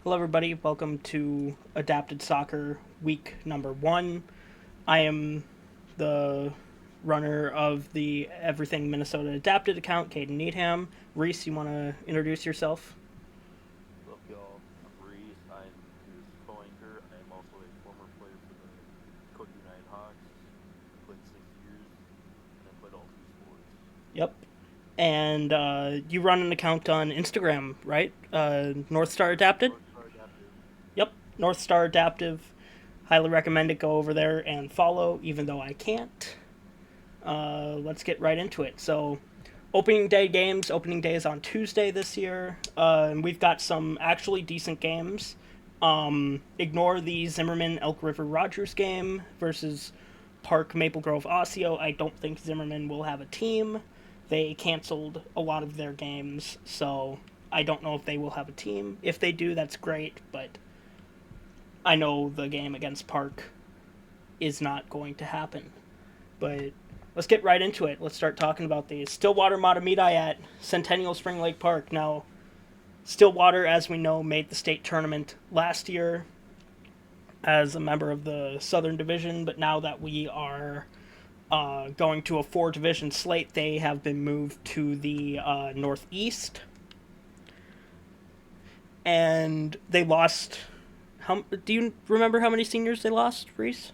Hello, everybody. Welcome to Adapted Soccer Week number 1. I am the runner of the Everything Minnesota Adapted account, Caden Needham. Reese, you want to introduce yourself? What's up, y'all? I'm Reese. I'm his co-anchor. I am also a former player for the Cody United Hawks. I played 6 years, and I played all three sports. Yep. And you run an account on Instagram, right? North Star Adapted? North Star Adaptive. Yep. North Star Adaptive. Highly recommend it. Go over there and follow, even though I can't. Let's get right into it. So, opening day games. Opening day is on Tuesday this year, and we've got some actually decent games. Ignore the Zimmerman Elk River Rogers game versus Park Maple Grove Osseo. I don't think Zimmerman will have a team. They canceled a lot of their games, so I don't know if they will have a team. If they do, that's great, but I know the game against Park is not going to happen. But let's get right into it. Let's start talking about these. Stillwater Matamidi at Centennial Spring Lake Park. Now, Stillwater, as we know, made the state tournament last year as a member of the Southern Division, but now that we are going to a 4-division slate, they have been moved to the Northeast. And they lost. Do you remember how many seniors they lost, Reese?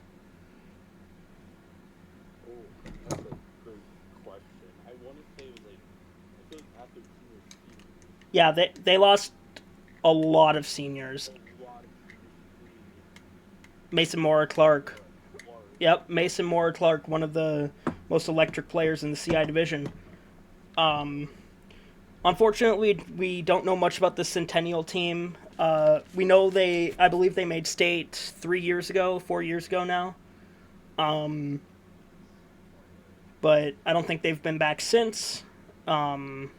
Oh, that's a good question. I want to say it was I feel like after senior season, Yeah, they lost a lot of seniors. a lot of seniors including Mason Moore Clark. Clark. Yep, Mason Moore Clark, one of the most electric players in the CI division. Um, Unfortunately, we don't know much about the Centennial team. We know I believe they made state 3 years ago, 4 years ago now. Um, but I don't think they've been back since. Um,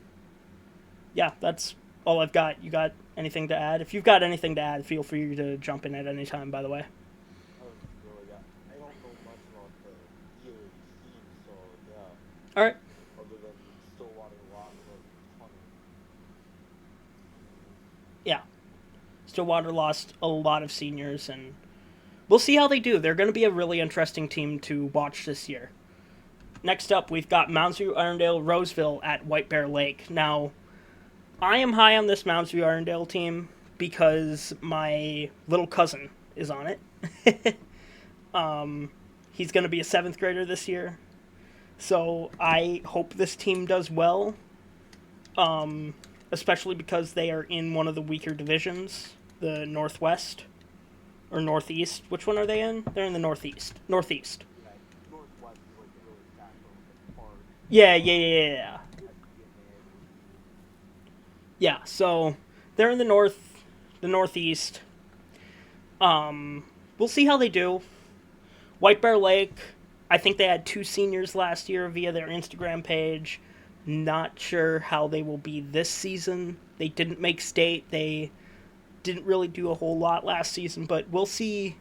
yeah, that's all I've got. You got anything to add? If you've got anything to add, feel free to jump in at any time, by the way. I don't know much about either of these teams, so yeah. All right. Other than Stillwater lost a ton of. Yeah. Stillwater lost a lot of seniors, and we'll see how they do. They're going to be a really interesting team to watch this year. Next up, we've got Moundsview Irondale Roseville at White Bear Lake. Now, I am high on this Moundsview Irondale team because my little cousin is on it. He's going to be a 7th grader this year. So I hope this team does well, especially because they are in one of the weaker divisions, the Northwest or Northeast. Which one are they in? They're in the Northeast. Northeast. Yeah, Northwest is like the really tackle with Park, Yeah, yeah, yeah, yeah. SDMA, Yeah, so they're in the Northeast. We'll see how they do. White Bear Lake, I think they had 2 seniors last year via their Instagram page. Not sure how they will be this season. They didn't make state. They didn't really do a whole lot last season, but we'll see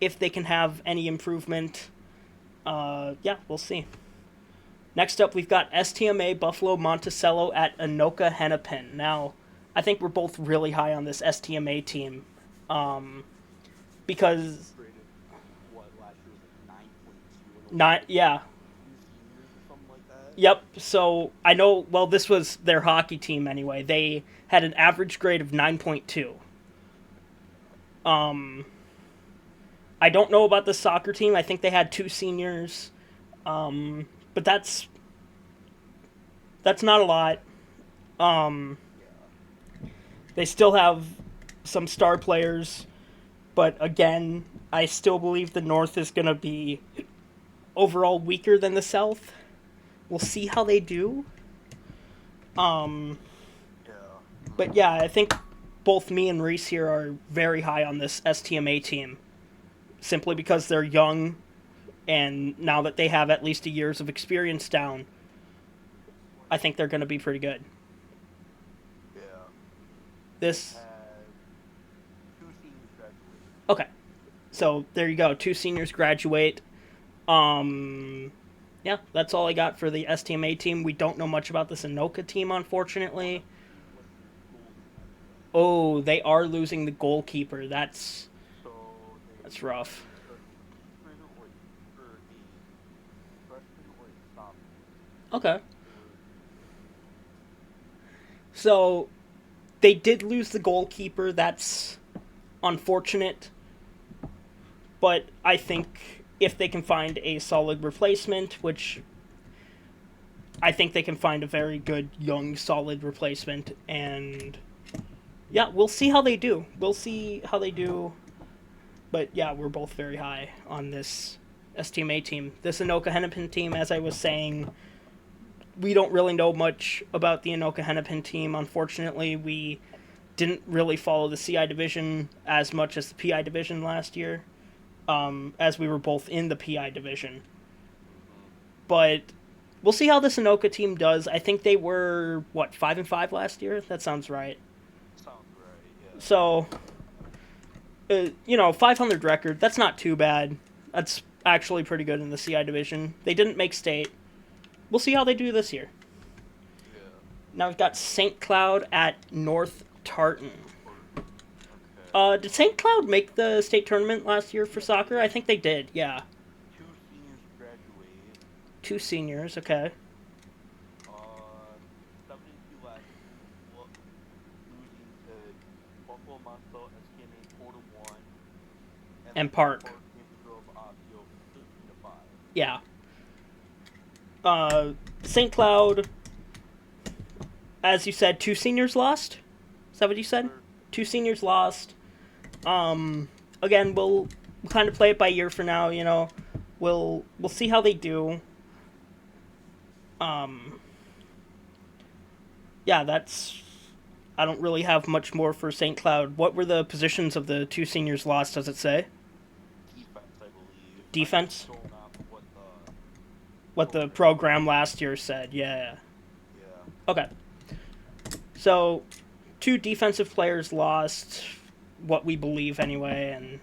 if they can have any improvement. Yeah, we'll see. Next up, we've got STMA Buffalo Monticello at Anoka Hennepin. Now, I think we're both really high on this STMA team because graded what last year was like 9.2 and not yeah. two seniors or something like that. Yep. So I know. Well, this was their hockey team anyway. They had an average grade of 9.2. I don't know about the soccer team. I think they had 2 seniors, but that's not a lot. Um, they still have some star players, but again, I still believe the North is going to be overall weaker than the South. We'll see how they do. Um, Yeah. but yeah, I think both me and Reese here are very high on this STMA team, simply because they're young, and now that they have at least a years of experience down, I think they're going to be pretty good. Yeah. This Had two seniors graduated. okay, so there you go. 2 seniors graduate. Yeah, that's all I got for the STMA team. We don't know much about the Sanoka team, unfortunately. What's your goals in that? Oh, they are losing the goalkeeper. So they That's rough. a freshman or a freshman or a sophomore. Okay. They were So they did lose the goalkeeper. That's unfortunate. But I think if they can find a solid replacement, which I think they can find a very good, young, solid replacement, and yeah, we'll see how they do. We'll see how they do. But yeah, we're both very high on this STMA team. This Anoka Hennepin team, as I was saying, we don't really know much about the Anoka Hennepin team. Unfortunately, we didn't really follow the CI division as much as the PI division last year, as we were both in the PI division. But we'll see how this Anoka team does. I think they were, what, 5-5 last year? That sounds right. sounds right. Yeah. So, 500 record, that's not too bad. That's actually pretty good in the CI division. They didn't make state. We'll see how they do this year. Yeah. Now we've got St. Cloud at North Tartan. Okay. Did St. Cloud make the state tournament last year for soccer? I think they did, yeah. Two seniors graduated. Two seniors, okay. 72 last year, losing to Buffalo Montel, SKMA 4-1, And then Park. Maple Grove Osseo 13-5. Yeah. St. Cloud, as you said, two seniors lost? Is that what you said? Or- Two seniors lost. Again, we'll kind of play it by ear for now, We'll see how they do. Yeah, that's... I don't really have much more for St. Cloud. What were the positions of the two seniors lost, does it say? Defense, I believe. Defense? I'm just going off of What the program last year said, yeah. Yeah. Okay. So, two defensive players lost, what we believe anyway, and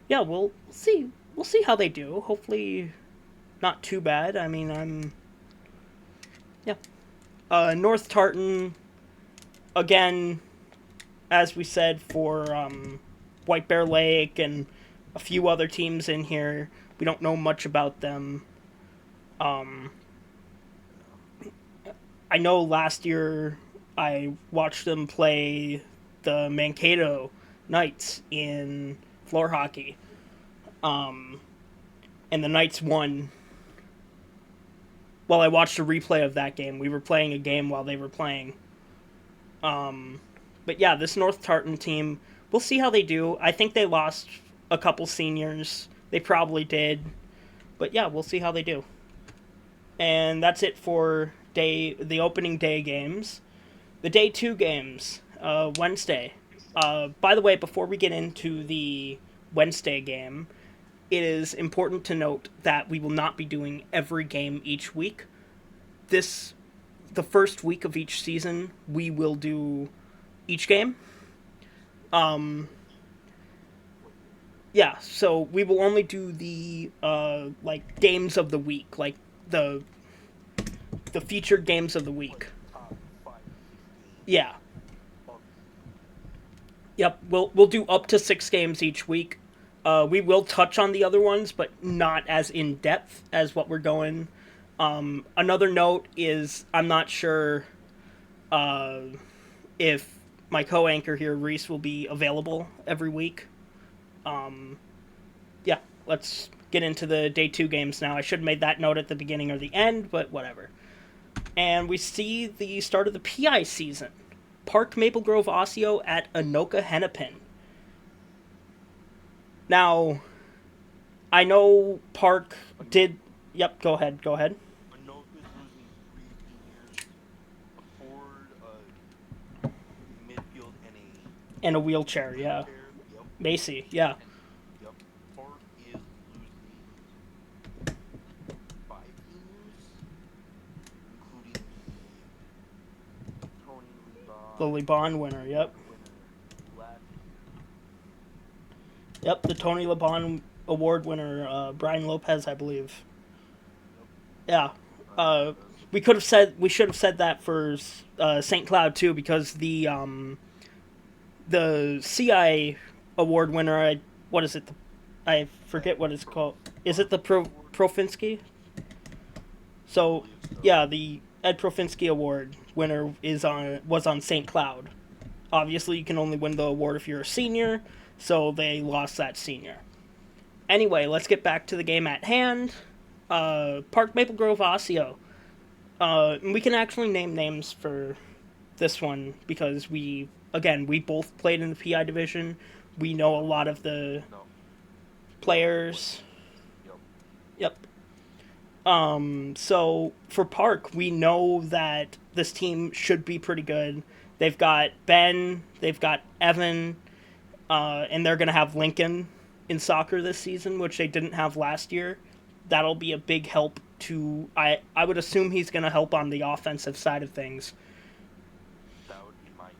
yeah, we'll see. We'll see how they do. Hopefully, not too bad. I mean, yeah. North Tartan, again, as we said for White Bear Lake and a few other teams in here, we don't know much about them. I know last year I watched them play the Mankato Knights in floor hockey. And the Knights won. Well, I watched a replay of that game. We were playing a game while they were playing. But yeah, this North Tartan team, we'll see how they do. I think they lost a couple seniors. They probably did. But yeah, we'll see how they do. And that's it for the opening day games. The day 2 games, Wednesday. By the way, before we get into the Wednesday game, it is important to note that we will not be doing every game each week. The first week of each season, we will do each game. Yeah, so we will only do the games of the week, like the featured games of the week. Top 5 to 16. Yeah. Of Yep, we'll do up to 6 games each week. We will touch on the other ones, but not as in depth as what we're going. Another note is I'm not sure if my co-anchor here, Reese, will be available every week. Yeah, let's get into the day 2 games now. I should have made that note at the beginning or the end, but whatever. And we see the start of the PI season. Park Maple Grove Osseo at Anoka Hennepin. Now, I know Park did... Yep, go ahead. Anoka's losing 3 seniors, a forward, a midfield, And a wheelchair, yeah. wheelchair. Yep. Macy, yeah. Yep. Park is losing 5 seniors, including the Tony The LeBon winner, yep. winner last Yep, the Tony LeBon Award winner, Brian Lopez, I believe. Yeah. We should have said that for St. Cloud too, because the the CI award winner. What is it? I forget what it's called. Is it the Profinsky? I So believe so. yeah, the Ed Profinsky Award winner was on St. Cloud. Obviously, you can only win the award if you're a senior, so they lost that senior. Anyway, let's get back to the game at hand. Park Maple Grove Osseo. We can actually name names for this one because we both played in the PI division. We know a lot of the No. players. Yep. Yep. So for Park, we know that this team should be pretty good. They've got Ben, they've got Evan, and they're gonna have Lincoln in soccer this season, which they didn't have last year. That'll be a big help to. I would assume he's gonna help on the offensive side of things. That would be my.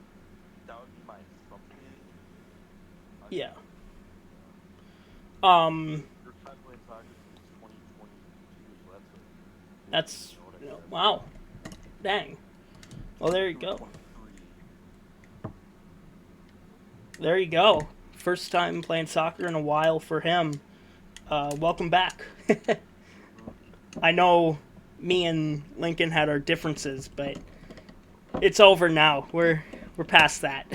That would be my assumption. Yeah. Um. First time playing soccer since 2022, so That's you know what I said. wow. Dang. Well, there you go. 23. There you go. First time playing soccer in a while for him. Welcome back. I know me and Lincoln had our differences, but it's over now. We're past that.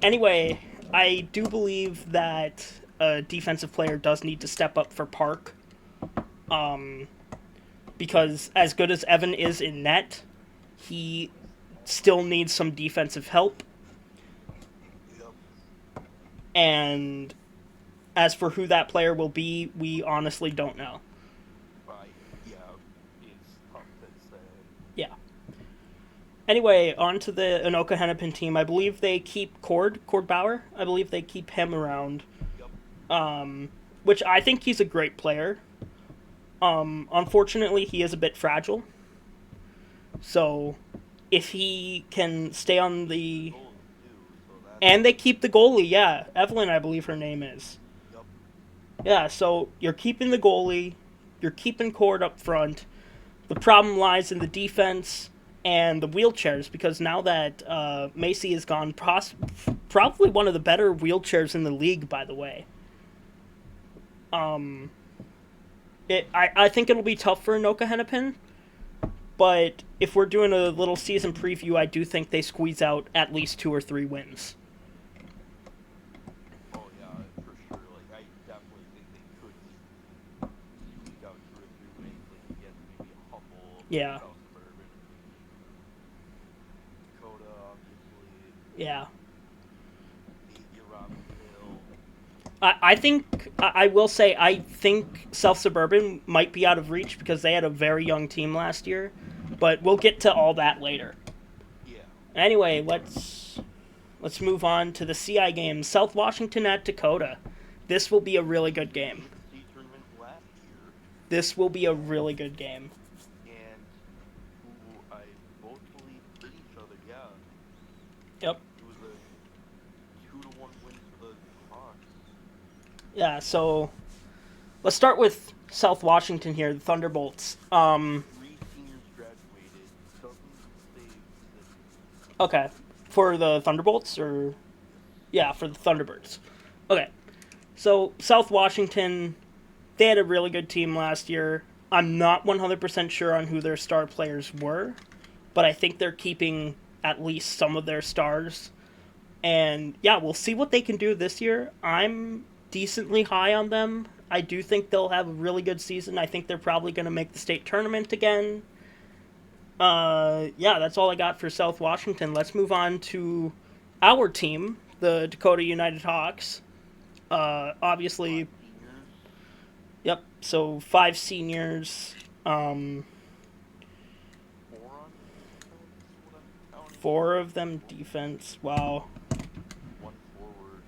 Anyway, I do believe that a defensive player does need to step up for Park. Because as good as Evan is in net, he still needs some defensive help. Yep. And as for who that player will be, we honestly don't know. Yeah, it's tough to say. Yeah. Anyway, on to the Anoka Hennepin team. I believe they keep Cord Bauer. I believe they keep him around. Yep. Which I think he's a great player. Unfortunately, he is a bit fragile. So, if he can stay on the... Goals too, so that's And they keep the goalie, yeah. Evelyn, I believe her name is. yep. Yeah, so you're keeping the goalie, you're keeping Cord up front. The problem lies in the defense and the wheelchairs, because now that Macy is gone, probably one of the better wheelchairs in the league, by the way. I think it'll be tough for Anoka Hennepin, but if we're doing a little season preview, I do think they squeeze out at least 2 or 3 wins. Oh yeah, for sure. Like I definitely think they could squeeze out 2 or 3 wins, like against maybe a Humble, Yeah. South Suburban, Dakota, obviously, Yeah. maybe Robbinsdale. I think I will say I think South Suburban might be out of reach because they had a very young team last year, but we'll get to all that later. Yeah. Anyway, let's move on to the CI game. South Washington at Dakota. This will be a really good game. State tournament last year, This will be a really good game. and who I both believe beat each other. Yeah, Yep. it was a 2-1 win for the Hawks. Yeah. So let's start with South Washington here. The Thunderbolts. 3 seniors graduated. Doesn't stay six. Okay. For the Thunderbolts or yeah, for the Thunderbirds. Okay. So South Washington, they had a really good team last year. I'm not 100% sure on who their star players were, but I think they're keeping at least some of their stars. And yeah, we'll see what they can do this year. I'm decently high on them. I do think they'll have a really good season. I think they're probably going to make the state tournament again. Yeah, that's all I got for South Washington. Let's move on to our team, the Dakota United Hawks. Obviously, Seniors. yep. So 5 seniors, 4 on defense, what I'm counting. 4 of them defense. Wow. 1 forward.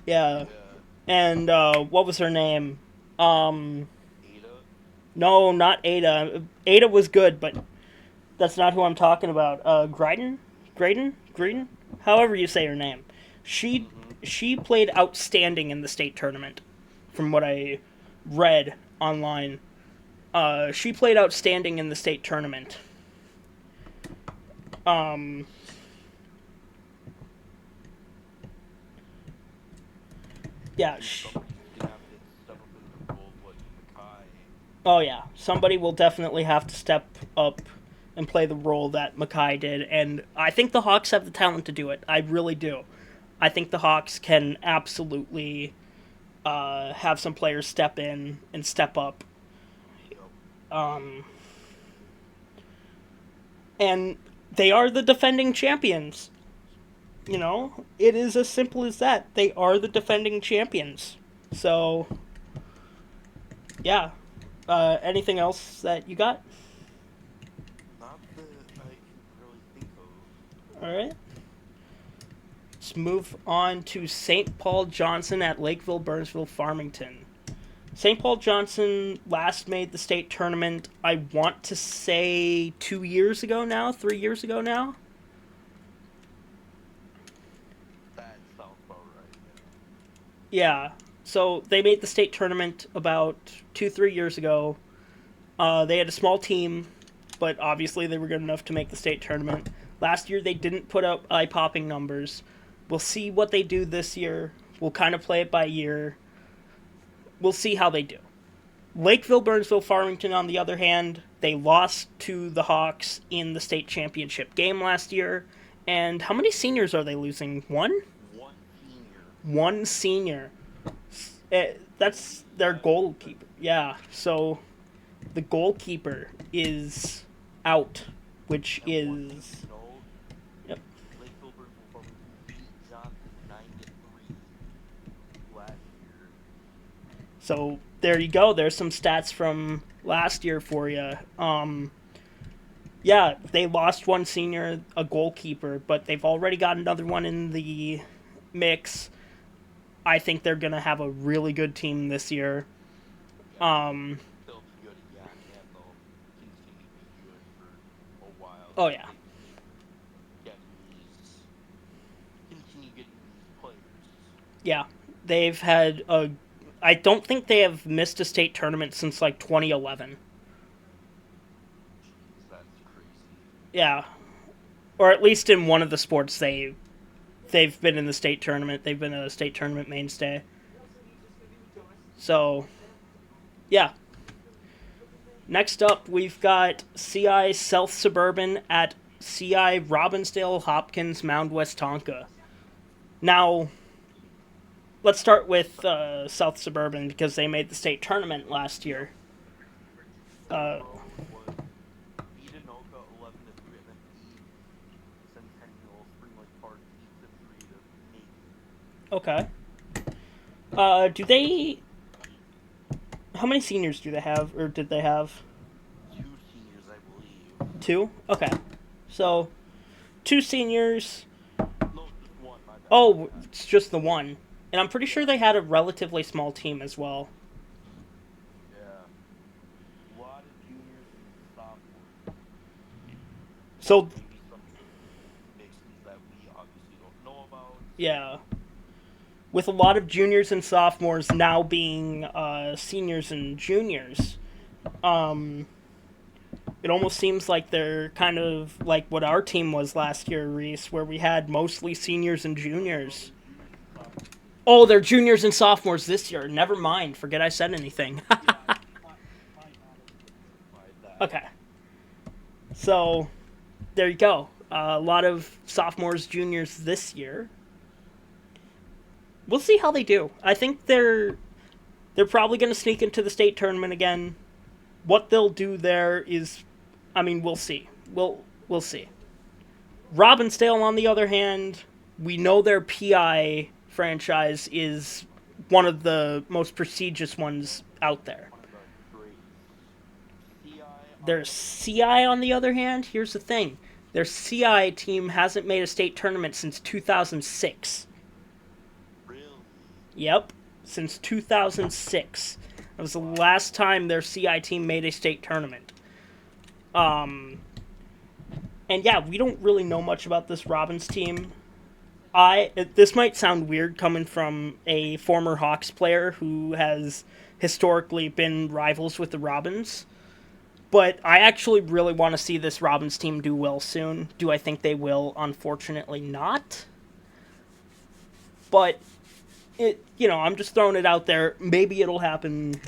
Yeah. Yeah. And what was her name? Ada. No, not Ada. Ada was good, but that's not who I'm talking about. Graydon, however you say her name. She played outstanding in the state tournament, from what I read online. She played outstanding in the state tournament. Yeah. Dude, somebody's gonna have to step up in the role of what Mackay. Oh yeah. Somebody will definitely have to step up and play the role that Mackay did, and I think the Hawks have the talent to do it. I really do. I think the Hawks can absolutely have some players step in and step up. Yup. Um, and they are the defending champions. You know, it is as simple as that. They are the defending champions. So, yeah. Anything else that you got? Not that I can really think of. All right. Let's move on to St. Paul Johnson at Lakeville, Burnsville, Farmington. St. Paul Johnson last made the state tournament, I want to say 2 years ago now, 3 years ago now. That sounds about right. Yeah. So they made the state tournament about 2, 3 years ago. They had a small team, but obviously they were good enough to make the state tournament. Last year they didn't put up eye-popping numbers. We'll see what they do this year. We'll kind of play it by ear. We'll see how they do. Lakeville, Burnsville, Farmington, on the other hand, they lost to the Hawks in the state championship game last year. And how many seniors are they losing? One? Yeah. One senior. One senior. That's their goalkeeper. Yeah, so the goalkeeper is out, which And is. one thing to note, Yep. Lakeville Burnsville Farmington beat Johnson 9-3 last year. So there you go. There's some stats from last year for you. Yeah, they lost one senior, a goalkeeper, but they've already got another one in the mix. I think they're gonna have a really good team this year. Um, They'll be good again, and they'll continue to be good for a while. oh yeah, Continue getting these players. yeah. They've had a. I don't think they have missed a state tournament since like 2011. Jeez, that's crazy. Yeah, or at least in one of the sports they've been in the state tournament. They've been a state tournament mainstay. So, yeah. Next up, we've got CI South Suburban at CI Robbinsdale Hopkins Mound West Tonka. Now, let's start with South Suburban because they made the state tournament last year. Was beat Anoka 11-3 and then beat Centennial Spring Lake Park 8-3 to make. Okay. Do they? How many seniors do they have, or did they have? 2 seniors, I believe. 2? Okay. So, 2 seniors. No, just one. My bad. Oh, it's just the one. And I'm pretty sure they had a relatively small team as well. Yeah. A lot of juniors and sophomores. So, Maybe some mixes that we obviously don't know about. yeah. With a lot of juniors and sophomores now being seniors and juniors, it almost seems like they're kind of like what our team was last year, Reese, where we had mostly seniors and juniors. Oh, they're juniors and sophomores this year. Never mind. Forget I said anything. Okay. So, there you go. A lot of sophomores, juniors this year. We'll see how they do. I think they're probably going to sneak into the state tournament again. What they'll do there is, I mean, we'll see. We'll see. Robbinsdale, on the other hand, we know their PI franchise is one of the most prestigious ones out there. One of the great. Their CI, on the other hand, here's the thing. Their CI team hasn't made a state tournament since 2006. Really? Yep, since 2006. That was the last time their CI team made a state tournament. And yeah, we don't really know much about this Robbins team. This might sound weird coming from a former Hawks player who has historically been rivals with the Robins, but I actually really want to see this Robins team do well soon. Do I think they will? Unfortunately not. But I'm just throwing it out there. Maybe it'll happen,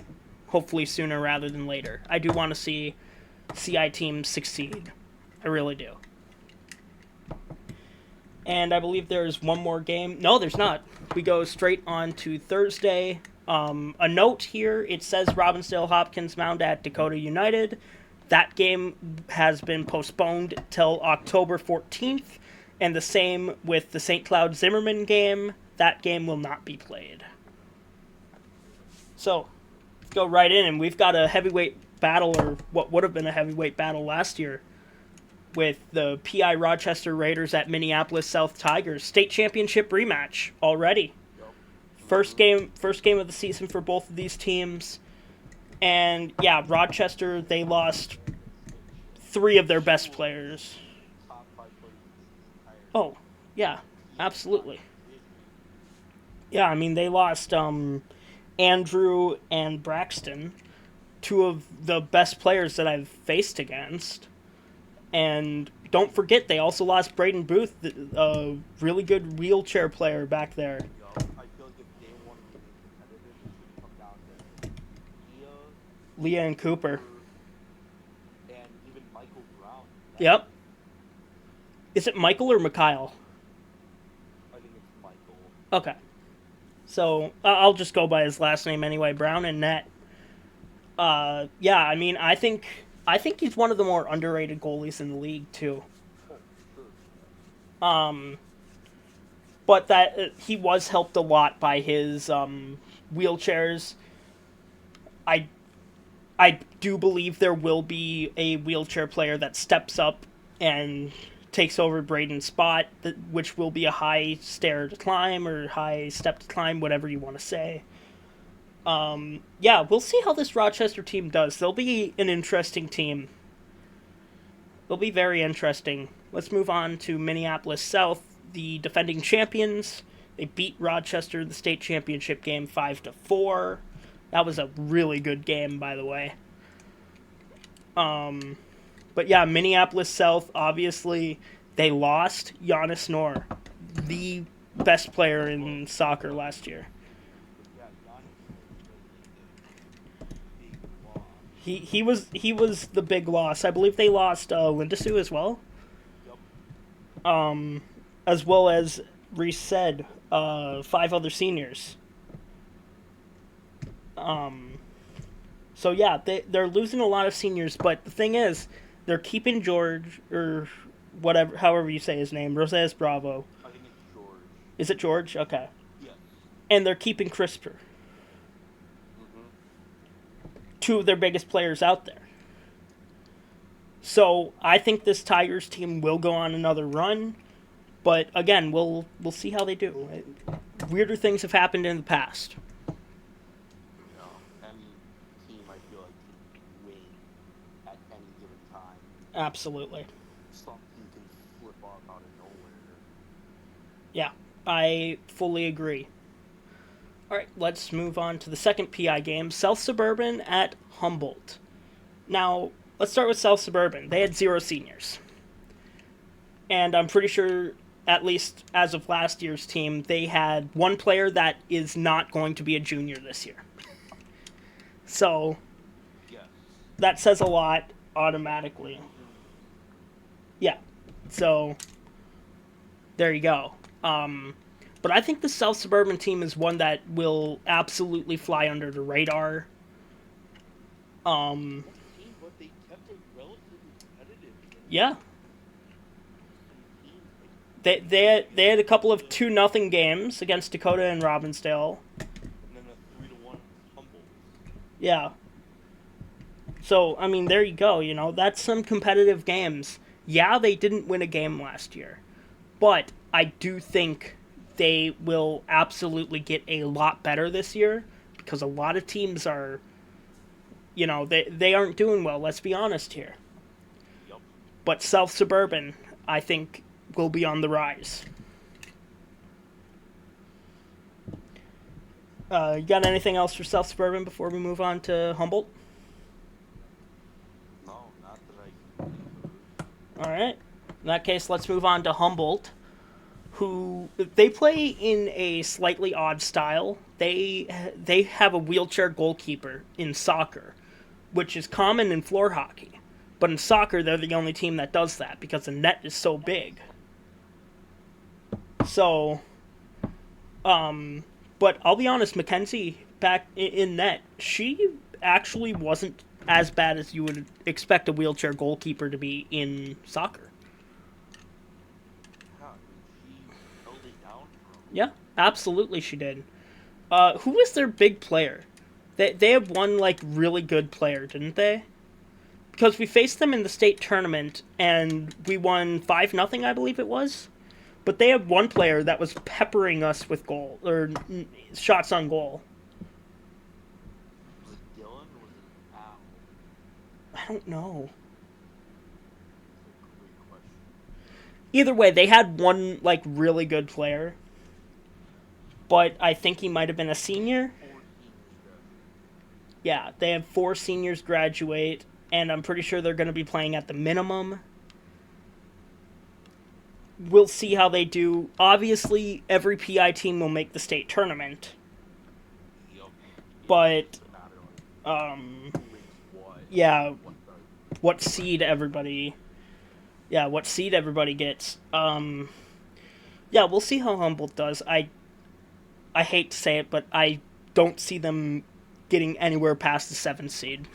hopefully sooner rather than later. I do want to see CI teams succeed. I really do. And I believe there's one more game. No, there's not. We go straight on to Thursday. A note here, it says Robbinsdale Hopkins Mound at Dakota United. That game has been postponed till October 14th, and the same with the St. Cloud Zimmerman game. That game will not be played. So, let's go right in, and we've got a heavyweight battle, or what would have been a heavyweight battle last year, with the PI Rochester Raiders at Minneapolis South Tigers. State championship rematch already. First game of the season for both of these teams. And yeah, Rochester, they lost 3 of their best players. Oh, yeah, absolutely. Yeah, I mean, they lost Andrew and Braxton, 2 of the best players that I've faced against. And don't forget, they also lost Braden Booth, a really good wheelchair player back there. Leah and Cooper. And even Michael Brown. Yep. Is it Michael or Mikhail? I think it's Michael. Okay. So, I'll just go by his last name anyway, Brown and net. Yeah, I mean, I think he's one of the more underrated goalies in the league, too. But that he was helped a lot by his wheelchairs. I do believe there will be a wheelchair player that steps up and takes over Braden's spot, which will be a high stair to climb or high step to climb, whatever you want to say. Yeah, we'll see how this Rochester team does. They'll be an interesting team. They'll be very interesting. Let's move on to Minneapolis South, the defending champions. They beat Rochester in the state championship game 5-4. That was a really good game, by the way. But yeah, Minneapolis South, obviously, they lost Giannis Noor, the best player in soccer last year. He was the big loss. I believe they lost Lindesu as well. As well as Reese said, 5 other seniors. So yeah, they're losing a lot of seniors, but the thing is, they're keeping George, or whatever, however you say his name, Rosas Bravo. I think it's George. Is it George? Okay. Yes. And they're keeping Crisper. Mm-hmm. 2 of their biggest players out there. So I think this Tigers team will go on another run, but again, we'll see how they do. Weirder things have happened in the past. Absolutely. Something can flip off out of nowhere. Yeah, I fully agree. All right, let's move on to the second PI game, South Suburban at Humboldt. Now, let's start with South Suburban. They had 0 seniors. And I'm pretty sure, at least as of last year's team, they had 1 player that is not going to be a junior this year. So, yes. That says a lot automatically. Yeah, so there you go. But I think the South Suburban team is one that will absolutely fly under the radar. Yeah. They had a couple of 2-0 games against Dakota and Robbinsdale. And then a 3-1 Humboldt. Yeah. So, I mean, there you go, that's some competitive games. Yeah, they didn't win a game last year, but I do think they will absolutely get a lot better this year because a lot of teams are, they aren't doing well, let's be honest here. Yep. But South Suburban, I think, will be on the rise. You got anything else for South Suburban before we move on to Humboldt? All right. In that case, let's move on to Humboldt, who they play in a slightly odd style. They have a wheelchair goalkeeper in soccer, which is common in floor hockey. But in soccer, they're the only team that does that because the net is so big. So, but I'll be honest, Mackenzie back in net, she actually wasn't as bad as you would expect a wheelchair goalkeeper to be in soccer. Yeah, she held it down for him. Yeah, absolutely she did. Who was their big player? They have one like really good player, didn't they? Because we faced them in the state tournament and we won 5-0, I believe it was. But they had one player that was peppering us with goal or shots on goal. Was it Dylan or was it Al? I don't know. That's a great question. Either way, they had one like really good player, but I think he might have been a senior. 4 seniors graduated. Yeah, they have 4 seniors graduate, and I'm pretty sure they're going to be playing at the minimum. We'll see how they do. Obviously, every PI team will make the state tournament, Yup. but Not really. um, Who wins what? yeah, What start? what seed everybody? Yeah, what seed everybody gets. Yeah, we'll see how Humboldt does. I hate to say it, but I don't see them getting anywhere past the 7th seed.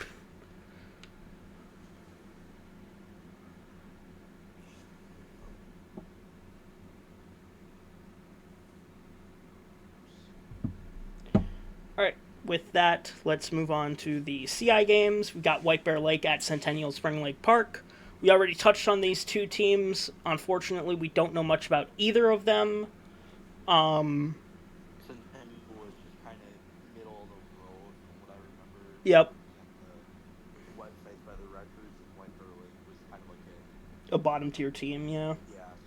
Alright, with that, let's move on to the CI games. We got White Bear Lake at Centennial Spring Lake Park. We already touched on these two teams. Unfortunately, we don't know much about either of them. Centennial was just kind of middle of the road from what I remember. Yep, The websites by the records and White Bear Lake was kind of like a a bottom tier team, yeah.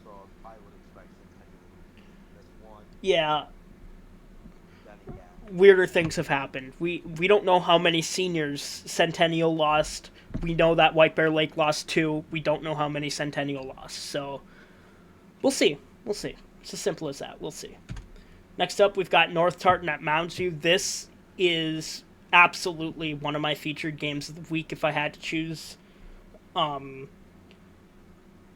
so I would expect Centennial to be this one. Yeah, Then again, weirder things have happened. We don't know how many seniors Centennial lost. We know that White Bear Lake lost 2. We don't know how many Centennial lost. So we'll see. We'll see. It's as simple as that. We'll see. Next up, we've got North Tartan at Mounds View. This is absolutely one of my featured games of the week if I had to choose.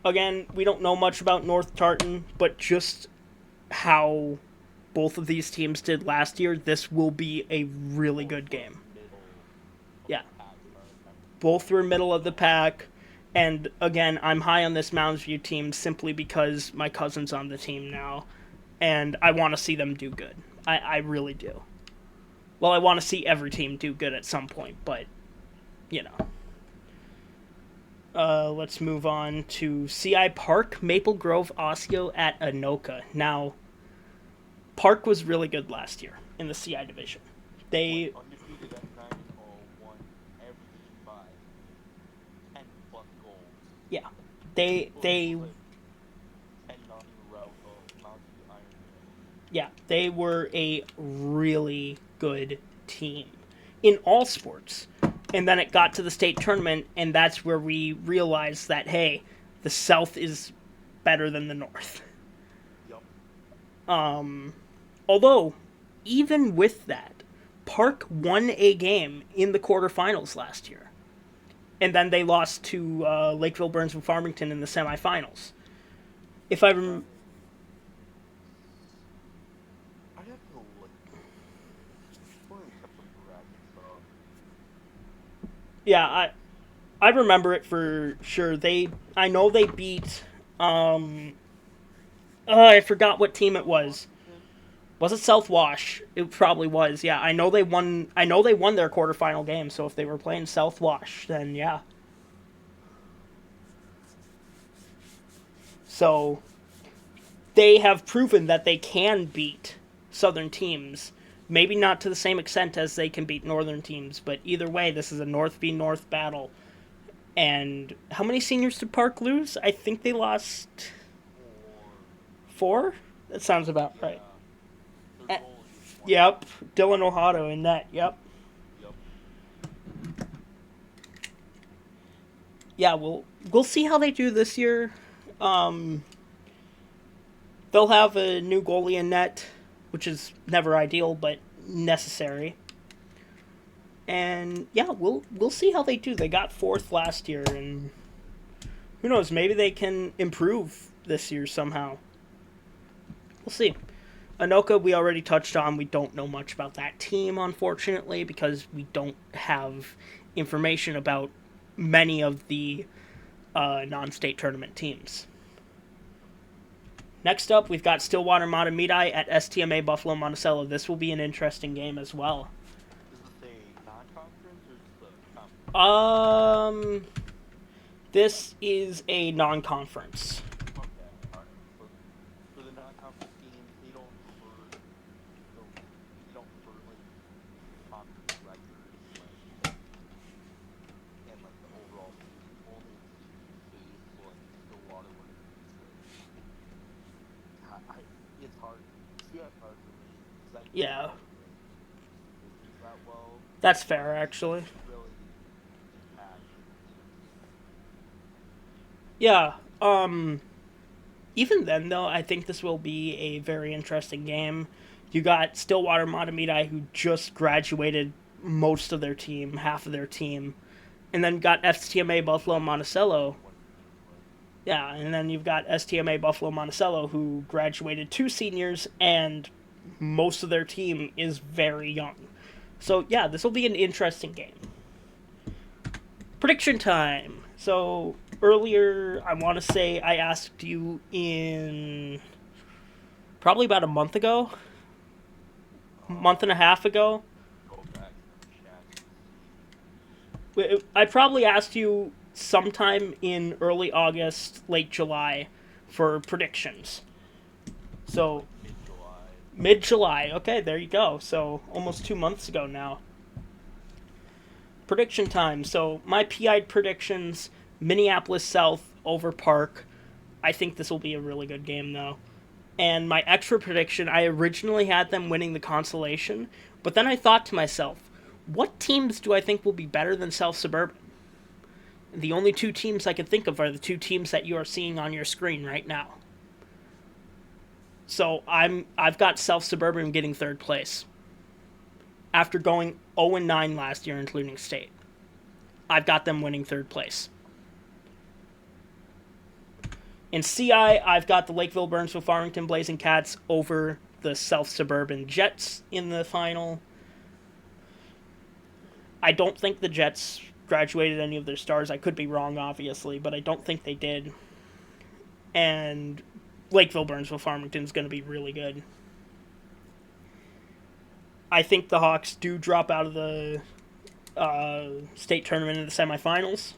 Again, we don't know much about North Tartan, but just how both of these teams did last year, this will be a really good game. middle. Yeah. Pack, if I remember. Both were middle of the pack. And again, I'm high on this Mounds View team simply because my cousin's on the team now. And I want to see them do good. I really do. Well, I want to see every team do good at some point, but, you know. Let's move on to CI Park, Maple Grove Osseo at Anoka. Now, Park was really good last year in the CI division. They Undefeated at 9-0, won everything by 10 plus goals. yeah, they 10-0 route of Mountain View Iron Man. yeah, they were a really good team in all sports. And then it got to the state tournament, and that's where we realized that, hey, the South is better than the North. Yup. Although, even with that, Park won a game in the quarterfinals last year. And then they lost to Lakeville, Burnsville, Farmington in the semifinals. If I remember... I'd have to look. Probably kept some brackets up. Yeah, I remember it for sure. I know they beat I forgot what team it was. Was it South Wash? It probably was. Yeah, I know they won their quarterfinal game, so if they were playing South Wash, then yeah. So they have proven that they can beat Southern teams. Maybe not to the same extent as they can beat Northern teams, but either way, this is a North v North battle. And how many seniors did Park lose? I think they lost Or 4? That sounds about right. their Eh, goalie is one. Yep, Dylan Ohado in net, yep. Yup. Yeah, we'll see how they do this year. They'll have a new goalie in net, which is never ideal but necessary. And yeah, we'll see how they do. They got fourth last year, and who knows? Maybe they can improve this year somehow. We'll see. Anoka, we already touched on. We don't know much about that team, unfortunately, because we don't have information about many of the non-state tournament teams. Next up, we've got Stillwater Matamidi at STMA Buffalo Monticello. This will be an interesting game as well. Is this a non-conference or is this a conference? Um, this is a non-conference. Okay, alright. So for the non-conference games, they don't for like conference records, and like the overall season, only in season phase. So like Stillwater would have it's hard. CI's hard for me because I don't Yeah, follow the divisions that well. that's fair, But actually. really impacted Yeah. Even then, though, I think this will be a very interesting game. You got Stillwater Matamidi, who just graduated most of their team, half of their team, and then got STMA Buffalo Monticello. what it seems like. Yeah, and then you've got STMA Buffalo Monticello, who graduated two seniors, and most of their team is very young. So yeah, this will be an interesting game. Prediction time. So earlier, I want to say I asked you in probably about a month ago, month and a half ago. Go back to the chats and see. I probably asked you sometime in early August, late July for predictions. So Like mid-July. mid July. Okay, there you go. So almost 2 months ago now. Prediction time. So my PI predictions: Minneapolis South over Park. I think this will be a really good game though. And my extra prediction: I originally had them winning the consolation, but then I thought to myself, what teams do I think will be better than South Suburban? The only two teams I can think of are the two teams that you are seeing on your screen right now. So I've got South Suburban getting third place after going 0-9 last year, including state. I've got them winning third place. In CI, I've got the Lakeville Burnsville Farmington Blazing Cats over the South Suburban Jets in the final. I don't think the Jets graduated any of their stars. I could be wrong, obviously, but I don't think they did. And Lakeville Burnsville Farmington is going to be really good. I think the Hawks do drop out of the state tournament in the semifinals.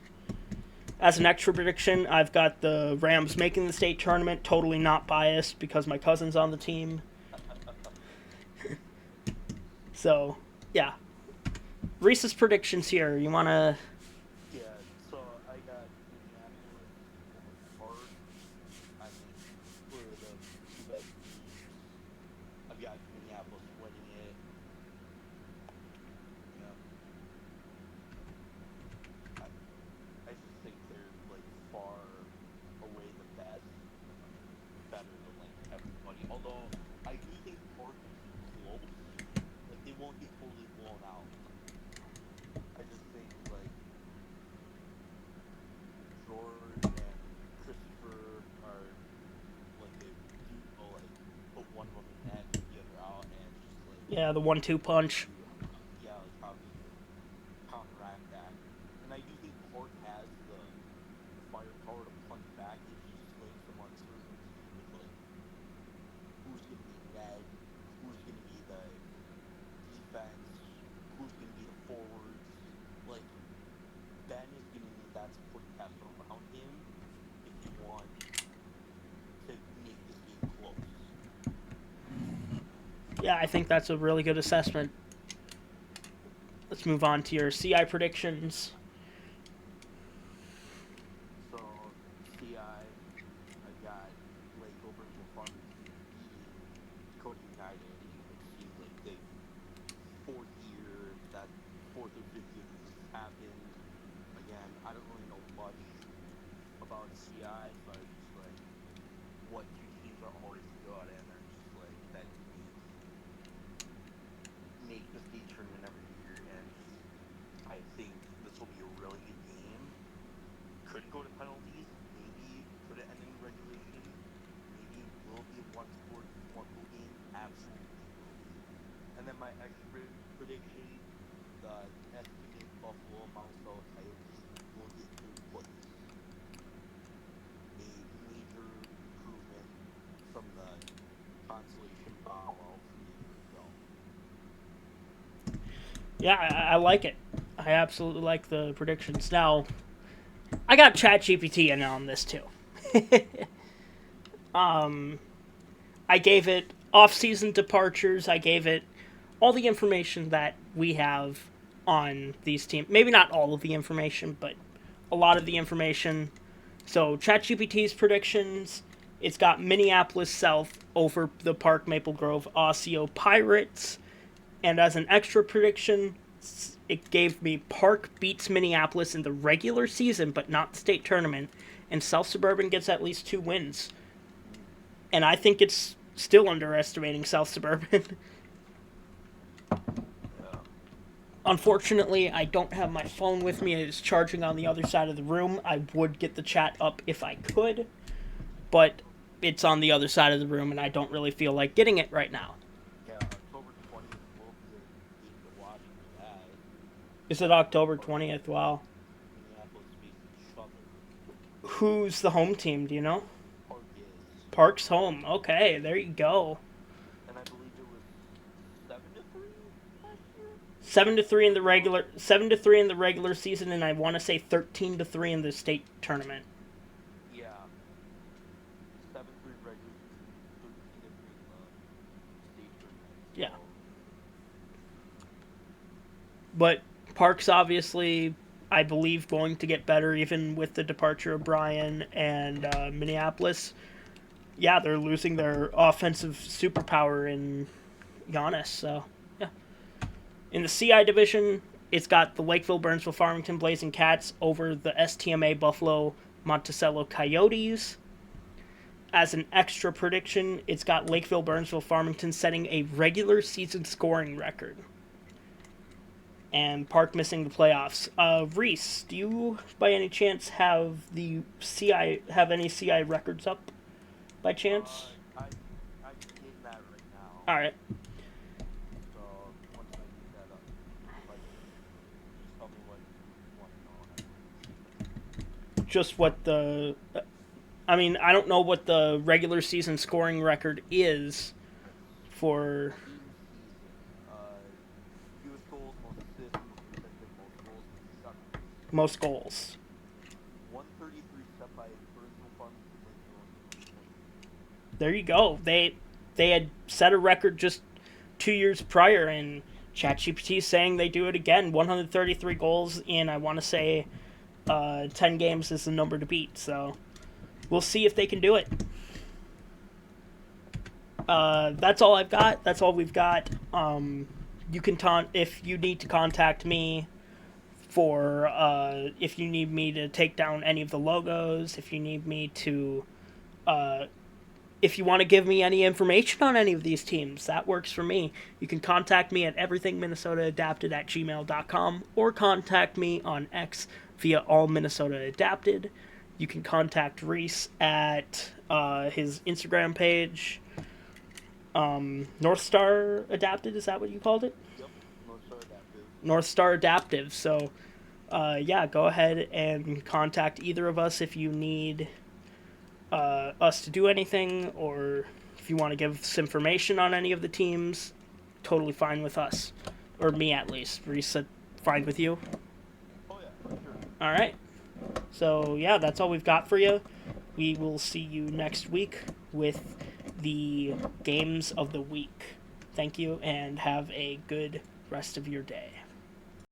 As an extra prediction, I've got the Rams making the state tournament. Totally not biased because my cousin's on the team. So, yeah. Reese's predictions here. You want to... Yeah, so I got Minneapolis over Park. I mean, for the two best teams, I've got Minneapolis winning it. You know, I just think they're like far away the best, better than like everybody. Although I do think Park will be close. Like they won't get totally blown out. I just think like George and Christopher are like they do like put one of them in net, the other out, and it's just like Yeah, the 1-2 punch. yeah, like how do you counteract that? And I do think Cork has the firepower to punch back. It's just like some uncertainty with like who's gonna be net, who's gonna be the defense, who's gonna be the forwards. Like Ben is gonna need that supporting cast around him if you want to make this game close. Yeah, I think that's a really good assessment. Let's move on to your CI predictions. So CI, I got Lake Oberville Farmington beating Cody United, which seems like the fourth or fifth year that this has happened. Again, I don't really know much about CI, so I was just like, what two teams are already go? extra prediction, the estimated Buffalo Monticello Coyotes will get third place. A major improvement from the consolation bow wow from a year ago. Yeah, I like it. I absolutely like the predictions. Now, I got ChatGPT in on this too. I gave it off-season departures. I gave it all the information that we have on these teams. Maybe not all of the information, but a lot of the information. So ChatGPT's predictions. It's got Minneapolis South over the Park Maple Grove Osseo Pirates. And as an extra prediction, it gave me Park beats Minneapolis in the regular season, but not the state tournament. And South Suburban gets at least 2 wins. And I think it's still underestimating South Suburban. Yeah. Unfortunately, I don't have my phone with me. It is charging on the other side of the room. I would get the chat up if I could, but it's on the other side of the room, and I don't really feel like getting it right now. Yeah, October 20th will be a game to watch for that. Is it October 20th? Wow. Minneapolis facing each other. Who's the home team? Do you know? Park is. Park's home. Okay, there you go. And I believe it was 7-3 last year? 7-3 in the regular 7-3 in the regular season, and I want to say 13-3 in the state tournament. Yeah. 7-3 regular season, 13-3 in the state tournament. Yeah. So, But Park's obviously, I believe, going to get better even with the departure of Brian and Minneapolis. Yeah, they're losing their offensive superpower in Giannis. So, yeah. In the CI division, it's got the Lakeville, Burnsville, Farmington Blazing Cats over the STMA Buffalo Monticello Coyotes. As an extra prediction, it's got Lakeville, Burnsville, Farmington setting a regular season scoring record. And Park missing the playoffs. Reese, do you by any chance have any CI records up by chance? I'm getting that right now. All right. So once I get that up, like, just tell me what you want to know. Just what the I mean, I don't know what the regular season scoring record is for Team season, fewest goals, most assists, most defensive, most goals, most goals. 133 set by Burnsville Farmington Lakeville. There you go. They had set a record just 2 years prior, and ChatGPT is saying they do it again. 133 goals in, I want to say, 10 games is the number to beat. So we'll see if they can do it. That's all I've got. That's all we've got. You can if you need to contact me for if you need me to take down any of the logos, if you need me to if you want to give me any information on any of these teams, that works for me. You can contact me at everythingminnesotaadapted@gmail.com or contact me on X via allminnesotaadapted. You can contact Reese at his Instagram page, North Star Adapted, is that what you called it? Yep, North Star Adaptive. North Star Adaptive. So, yeah, go ahead and contact either of us if you need us to do anything, or if you want to give us information on any of the teams. Totally fine with us, or me at least. Reese, fine with you? Oh yeah, for sure. All right. So, yeah, that's all we've got for you. We will see you next week with the games of the week. Thank you, and have a good rest of your day.